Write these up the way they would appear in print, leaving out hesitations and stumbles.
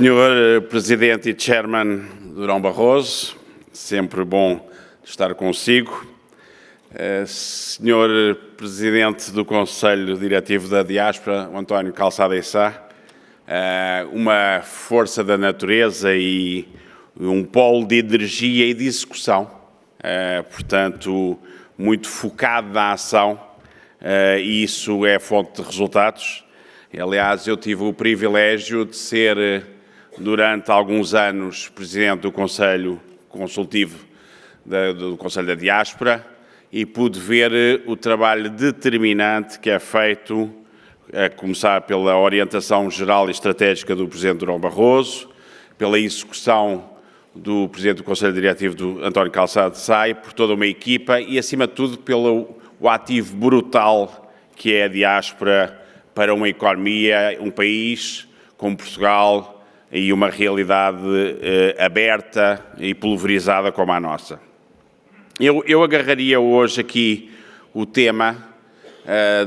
Senhor Presidente e Chairman Durão Barroso, sempre bom estar consigo. Senhor Presidente do Conselho Diretivo da Diáspora, o António Calçada Issa, uma força da natureza e um polo de energia e de execução, portanto, muito focado na ação, e isso é fonte de resultados. Aliás, eu tive o privilégio de ser, durante alguns anos, Presidente do Conselho Consultivo do Conselho da Diáspora e pude ver o trabalho determinante que é feito, a começar pela orientação geral e estratégica do Presidente Durão Barroso, pela execução do Presidente do Conselho Diretivo, do António Calçada Issa, por toda uma equipa e, acima de tudo, pelo ativo brutal que é a diáspora para uma economia, um país como Portugal e uma realidade aberta e pulverizada como a nossa. Eu agarraria hoje aqui o tema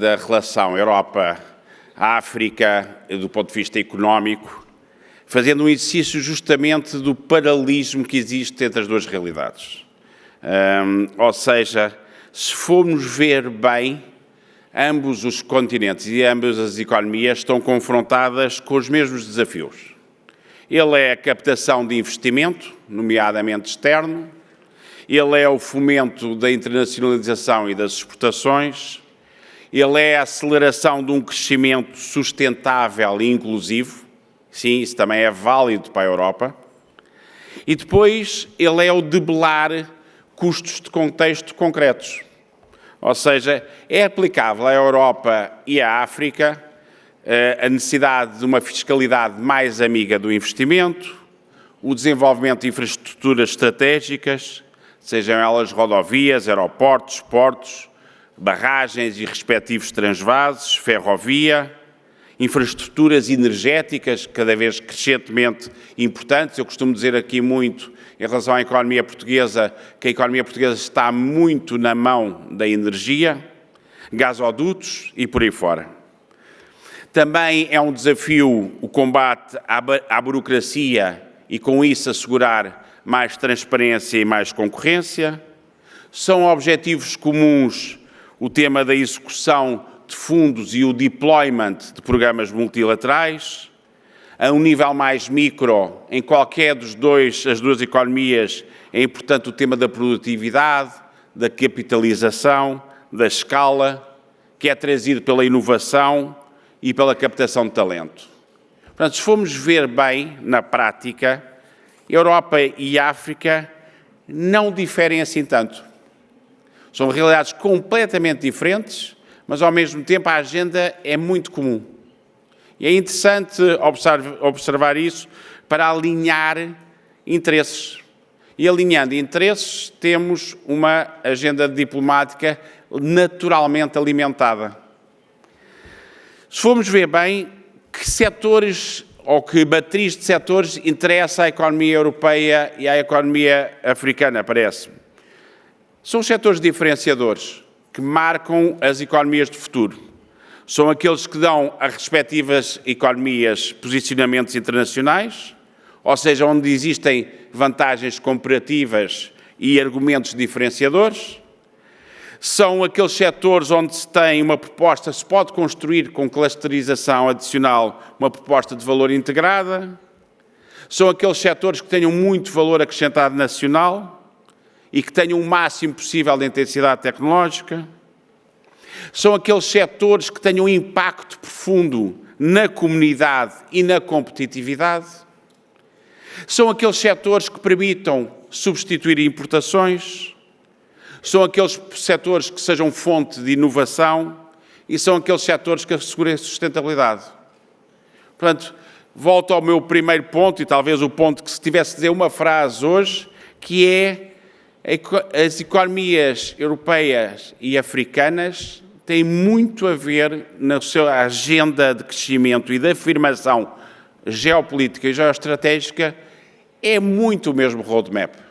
da relação Europa-África do ponto de vista económico, fazendo um exercício justamente do paralelismo que existe entre as duas realidades. Ou seja, se formos ver bem, ambos os continentes e ambas as economias estão confrontadas com os mesmos desafios. Ele é a captação de investimento, nomeadamente externo, ele é o fomento da internacionalização e das exportações, ele é a aceleração de um crescimento sustentável e inclusivo, sim, isso também é válido para a Europa, e depois ele é o debelar custos de contexto concretos. Ou seja, é aplicável à Europa e à África a necessidade de uma fiscalidade mais amiga do investimento, o desenvolvimento de infraestruturas estratégicas, sejam elas rodovias, aeroportos, portos, barragens e respectivos transvases, ferrovia, infraestruturas energéticas cada vez crescentemente importantes. Eu costumo dizer aqui muito, em relação à economia portuguesa, que a economia portuguesa está muito na mão da energia, gasodutos e por aí fora. Também é um desafio o combate à burocracia e, com isso, assegurar mais transparência e mais concorrência. São objetivos comuns o tema da execução de fundos e o deployment de programas multilaterais. A um nível mais micro, em qualquer das duas economias, é importante o tema da produtividade, da capitalização, da escala, que é trazido pela inovação e pela captação de talento. Portanto, se formos ver bem, na prática, Europa e África não diferem assim tanto. São realidades completamente diferentes, mas ao mesmo tempo a agenda é muito comum. E é interessante observar isso para alinhar interesses. E alinhando interesses, temos uma agenda diplomática naturalmente alimentada. Se formos ver bem, que setores ou que matriz de setores interessa à economia europeia e à economia africana, parece-me. São os setores diferenciadores que marcam as economias de futuro. São aqueles que dão às respectivas economias posicionamentos internacionais, ou seja, onde existem vantagens comparativas e argumentos diferenciadores. São aqueles setores onde se tem uma proposta, se pode construir com clusterização adicional uma proposta de valor integrada. São aqueles setores que tenham muito valor acrescentado nacional e que tenham o máximo possível de intensidade tecnológica. São aqueles setores que tenham um impacto profundo na comunidade e na competitividade. São aqueles setores que permitam substituir importações. São aqueles setores que sejam fonte de inovação e são aqueles setores que assegurem a sustentabilidade. Portanto, volto ao meu primeiro ponto e talvez o ponto que se tivesse de dizer uma frase hoje, que é as economias europeias e africanas têm muito a ver na sua agenda de crescimento e de afirmação geopolítica e geoestratégica, é muito o mesmo roadmap.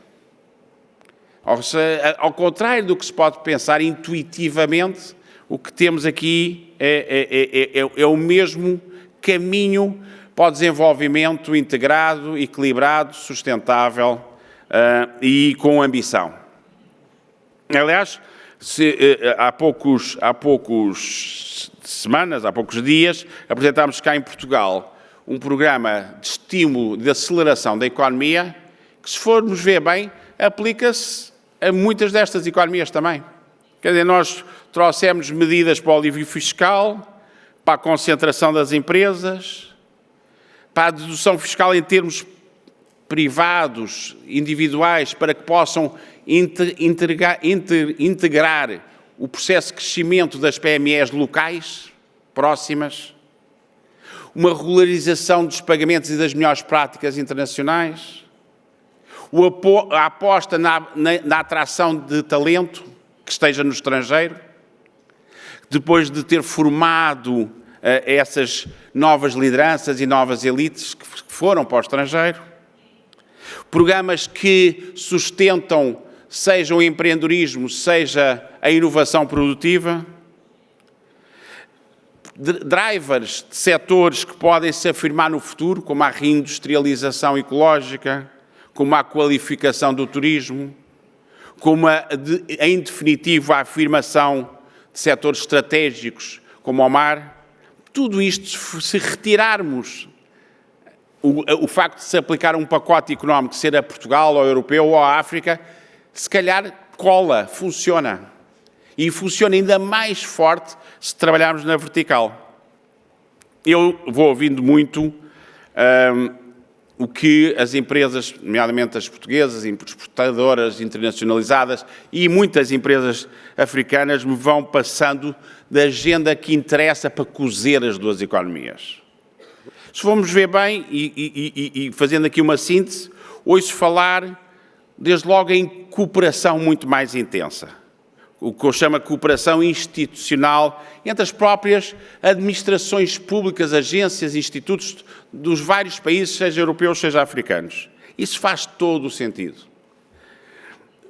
Ao contrário do que se pode pensar intuitivamente, o que temos aqui é o mesmo caminho para o desenvolvimento integrado, equilibrado, sustentável e com ambição. Aliás, há poucos semanas, há poucos dias, apresentámos cá em Portugal um programa de estímulo, de aceleração da economia, que, se formos ver bem, aplica-se a muitas destas economias também. Quer dizer, nós trouxemos medidas para o alívio fiscal, para a concentração das empresas, para a dedução fiscal em termos privados, individuais, para que possam integrar o processo de crescimento das PMEs locais, próximas, uma regularização dos pagamentos e das melhores práticas internacionais, a aposta na atração de talento que esteja no estrangeiro, depois de ter formado essas novas lideranças e novas elites que foram para o estrangeiro, programas que sustentam seja o empreendedorismo, seja a inovação produtiva, drivers de setores que podem se afirmar no futuro, como a reindustrialização ecológica, como a qualificação do turismo, como, em definitivo, a afirmação de setores estratégicos, como o mar. Tudo isto, se retirarmos o facto de se aplicar um pacote económico, ser a Portugal, ou europeu, ou à África, se calhar cola, funciona. E funciona ainda mais forte se trabalharmos na vertical. Eu vou ouvindo muito o que as empresas, nomeadamente as portuguesas, exportadoras, internacionalizadas e muitas empresas africanas me vão passando da agenda que interessa para cozer as duas economias. Se formos ver bem, e fazendo aqui uma síntese, ouço falar, desde logo, em cooperação muito mais intensa. O que eu chamo de cooperação institucional entre as próprias administrações públicas, agências, institutos dos vários países, seja europeus, seja africanos. Isso faz todo o sentido.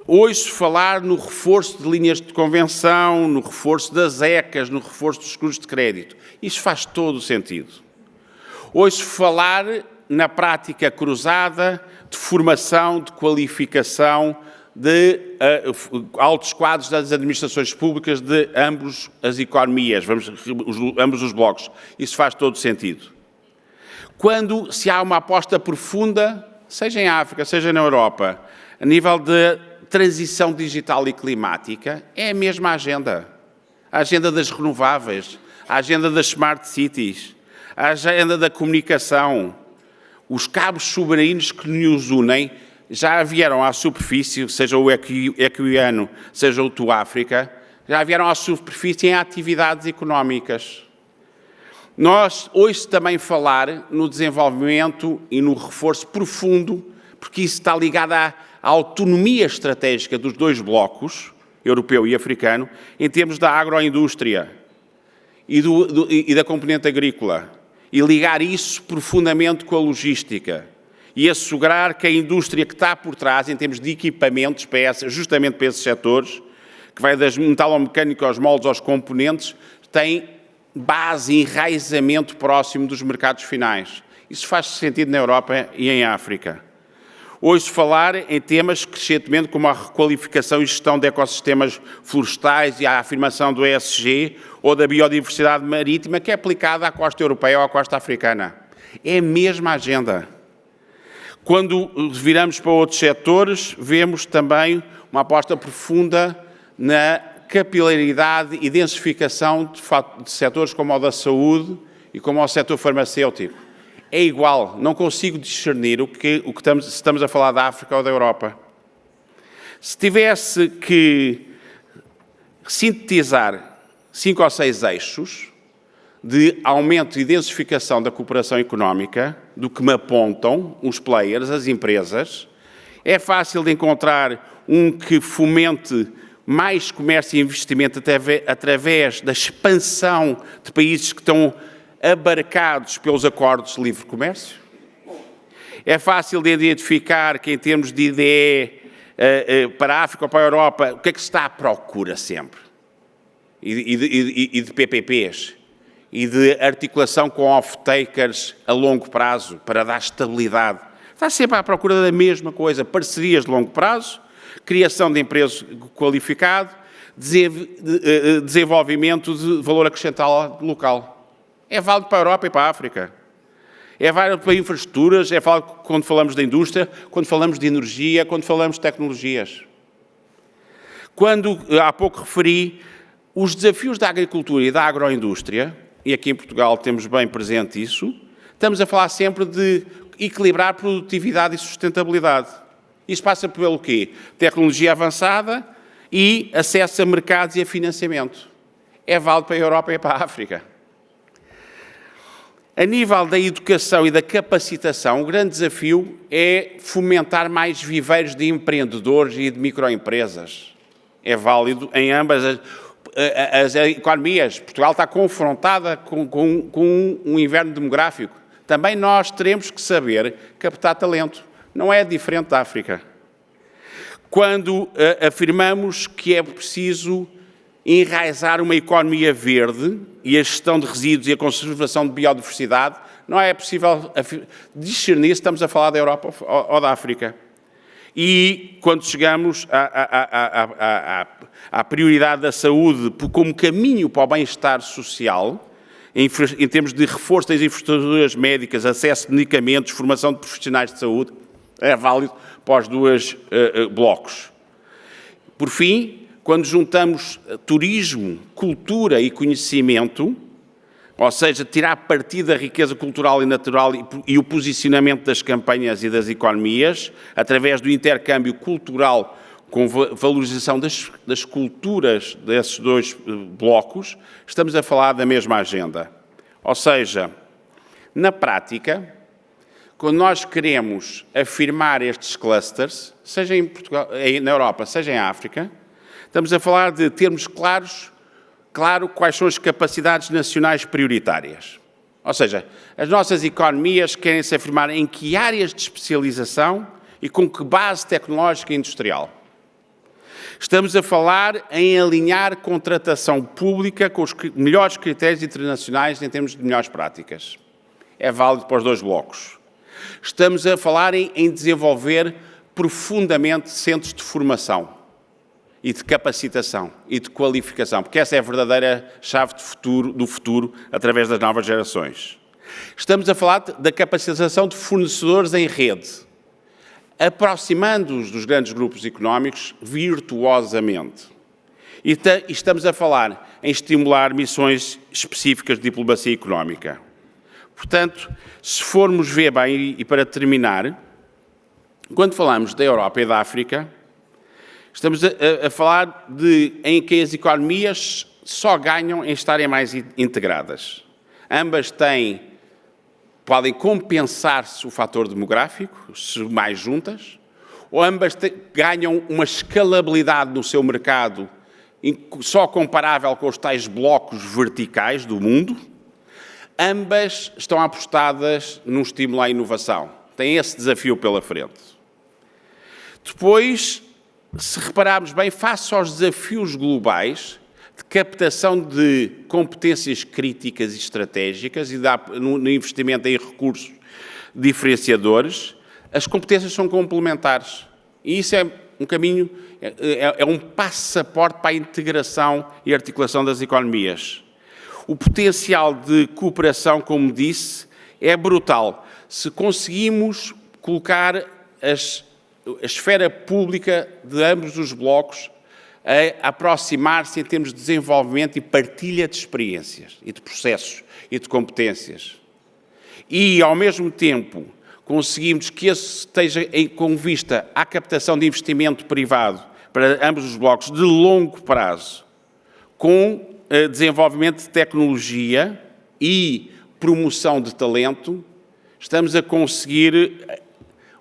Ouço falar no reforço de linhas de convenção, no reforço das ECAs, no reforço dos seguros de crédito. Isso faz todo o sentido. Ouço falar na prática cruzada de formação, de qualificação, de altos quadros das administrações públicas de ambos as economias, ambos os blocos. Isso faz todo sentido. Quando se há uma aposta profunda, seja em África, seja na Europa, a nível de transição digital e climática, é a mesma agenda. A agenda das renováveis, a agenda das smart cities, a agenda da comunicação, os cabos submarinos que nos unem já vieram à superfície, seja o Equiano, seja o Tuáfrica, já vieram à superfície em atividades económicas. Nós ouço também falar no desenvolvimento e no reforço profundo, porque isso está ligado à autonomia estratégica dos dois blocos, europeu e africano, em termos da agroindústria e da componente agrícola, e ligar isso profundamente com a logística. E assegurar que a indústria que está por trás, em termos de equipamentos, justamente para esses setores, que vai das metalomecânica aos moldes aos componentes, tem base e enraizamento próximo dos mercados finais. Isso faz sentido na Europa e em África. Ouço falar em temas crescentemente como a requalificação e gestão de ecossistemas florestais e a afirmação do ESG ou da biodiversidade marítima, que é aplicada à costa europeia ou à costa africana. É a mesma agenda. Quando viramos para outros setores, vemos também uma aposta profunda na capilaridade e densificação de setores como o da saúde e como o setor farmacêutico. É igual, não consigo discernir se estamos a falar da África ou da Europa. Se tivesse que sintetizar 5 ou 6 eixos de aumento e densificação da cooperação económica, do que me apontam os players, as empresas, é fácil de encontrar um que fomente mais comércio e investimento através da expansão de países que estão abarcados pelos acordos de livre comércio. É fácil de identificar que, em termos de IDE para a África ou para a Europa, o que é que se está à procura sempre? E de PPPs? e de articulação com off-takers a longo prazo para dar estabilidade. Está sempre à procura da mesma coisa, parcerias de longo prazo, criação de emprego qualificado, desenvolvimento de valor acrescentado local. É válido para a Europa e para a África. É válido para infraestruturas, é válido quando falamos da indústria, quando falamos de energia, quando falamos de tecnologias. Quando, há pouco referi, os desafios da agricultura e da agroindústria, e aqui em Portugal temos bem presente isso, estamos a falar sempre de equilibrar produtividade e sustentabilidade. Isso passa pelo quê? Tecnologia avançada e acesso a mercados e a financiamento. É válido para a Europa e para a África. A nível da educação e da capacitação, o grande desafio é fomentar mais viveiros de empreendedores e de microempresas. É válido em ambas as economias. Portugal está confrontada com um inverno demográfico. Também nós teremos que saber captar talento. Não é diferente da África. Quando afirmamos que é preciso enraizar uma economia verde e a gestão de resíduos e a conservação de biodiversidade, não é possível discernir se estamos a falar da Europa ou da África. E quando chegamos à prioridade da saúde como caminho para o bem-estar social, em termos de reforço das infraestruturas médicas, acesso a medicamentos, formação de profissionais de saúde, é válido para os dois blocos. Por fim, quando juntamos turismo, cultura e conhecimento, ou seja, tirar partido da riqueza cultural e natural e o posicionamento das campanhas e das economias, através do intercâmbio cultural com valorização das culturas desses dois blocos, estamos a falar da mesma agenda. Ou seja, na prática, quando nós queremos afirmar estes clusters, seja em Portugal, na Europa, seja em África, estamos a falar de termos claro quais são as capacidades nacionais prioritárias. Ou seja, as nossas economias querem se afirmar em que áreas de especialização e com que base tecnológica e industrial. Estamos a falar em alinhar contratação pública com os melhores critérios internacionais em termos de melhores práticas. É válido para os dois blocos. Estamos a falar em desenvolver profundamente centros de formação e de capacitação e de qualificação, porque essa é a verdadeira chave do futuro através das novas gerações. Estamos a falar da capacitação de fornecedores em rede, aproximando-os dos grandes grupos económicos virtuosamente. E estamos a falar em estimular missões específicas de diplomacia económica. Portanto, se formos ver bem, e para terminar, quando falamos da Europa e da África, estamos a falar em que as economias só ganham em estarem mais integradas. Ambas podem compensar-se o fator demográfico, se mais juntas, ou ambas ganham uma escalabilidade no seu mercado só comparável com os tais blocos verticais do mundo. Ambas estão apostadas num estímulo à inovação. Têm esse desafio pela frente. Depois, se repararmos bem, face aos desafios globais de captação de competências críticas e estratégicas e no investimento em recursos diferenciadores, as competências são complementares. E isso é um caminho, é um passaporte para a integração e articulação das economias. O potencial de cooperação, como disse, é brutal. Se conseguimos colocar a esfera pública de ambos os blocos a aproximar-se em termos de desenvolvimento e partilha de experiências e de processos e de competências. E, ao mesmo tempo, conseguimos que isso esteja com vista à captação de investimento privado para ambos os blocos de longo prazo, com desenvolvimento de tecnologia e promoção de talento, estamos a conseguir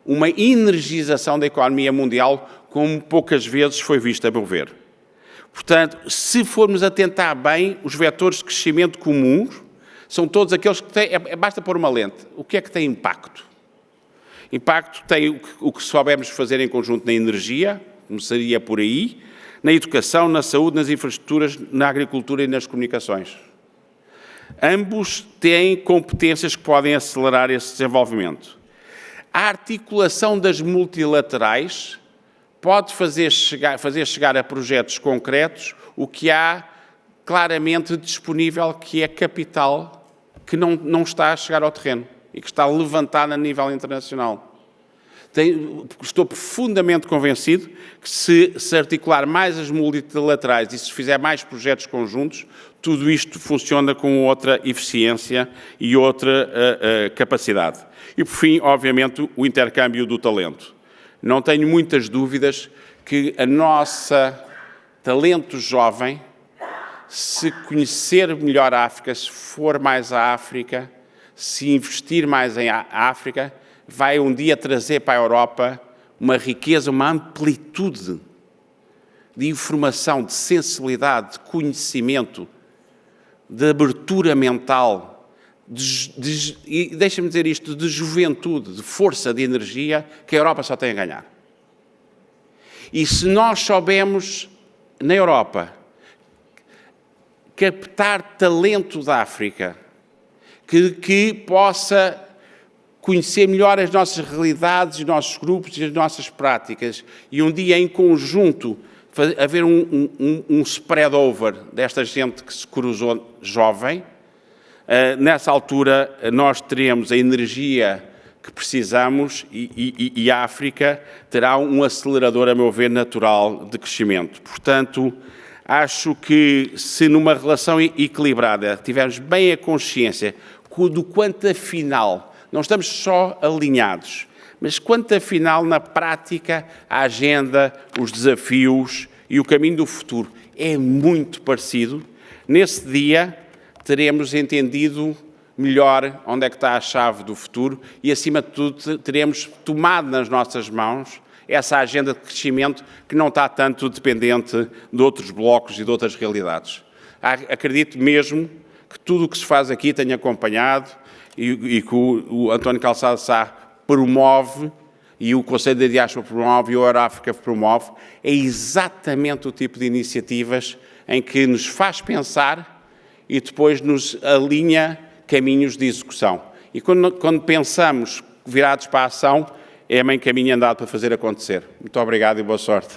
uma energização da economia mundial como poucas vezes foi vista, a meu ver. Portanto, se formos atentar bem, os vetores de crescimento comuns são todos aqueles que têm, basta pôr uma lente, o que é que tem impacto? Impacto tem o que soubermos fazer em conjunto na energia, começaria por aí, na educação, na saúde, nas infraestruturas, na agricultura e nas comunicações. Ambos têm competências que podem acelerar esse desenvolvimento. A articulação das multilaterais pode fazer chegar a projetos concretos o que há claramente disponível, que é capital que não está a chegar ao terreno e que está levantado a nível internacional. Estou profundamente convencido que se articular mais as multilaterais e se fizer mais projetos conjuntos, tudo isto funciona com outra eficiência e outra capacidade. E, por fim, obviamente, o intercâmbio do talento. Não tenho muitas dúvidas que a nossa talento jovem, se conhecer melhor a África, se for mais à África, se investir mais em África, vai um dia trazer para a Europa uma riqueza, uma amplitude de informação, de sensibilidade, de conhecimento, de abertura mental, e deixa-me dizer isto, de juventude, de força, de energia, que a Europa só tem a ganhar. E se nós soubemos, na Europa, captar talento da África, que possa conhecer melhor as nossas realidades, os nossos grupos e as nossas práticas, e um dia em conjunto haver um spread over desta gente que se cruzou jovem, nessa altura nós teremos a energia que precisamos e a África terá um acelerador, a meu ver, natural de crescimento. Portanto, acho que se numa relação equilibrada tivermos bem a consciência do quanto afinal não estamos só alinhados, mas quanto afinal na prática a agenda, os desafios e o caminho do futuro é muito parecido, nesse dia teremos entendido melhor onde é que está a chave do futuro e, acima de tudo, teremos tomado nas nossas mãos essa agenda de crescimento que não está tanto dependente de outros blocos e de outras realidades. Acredito mesmo que tudo o que se faz aqui tenha acompanhado e que o António Calçado Sá promove e o Conselho da Diáspora promove e o Euráfrica promove, é exatamente o tipo de iniciativas em que nos faz pensar e depois nos alinha caminhos de execução. E quando pensamos virados para a ação, é meio caminho andado para fazer acontecer. Muito obrigado e boa sorte.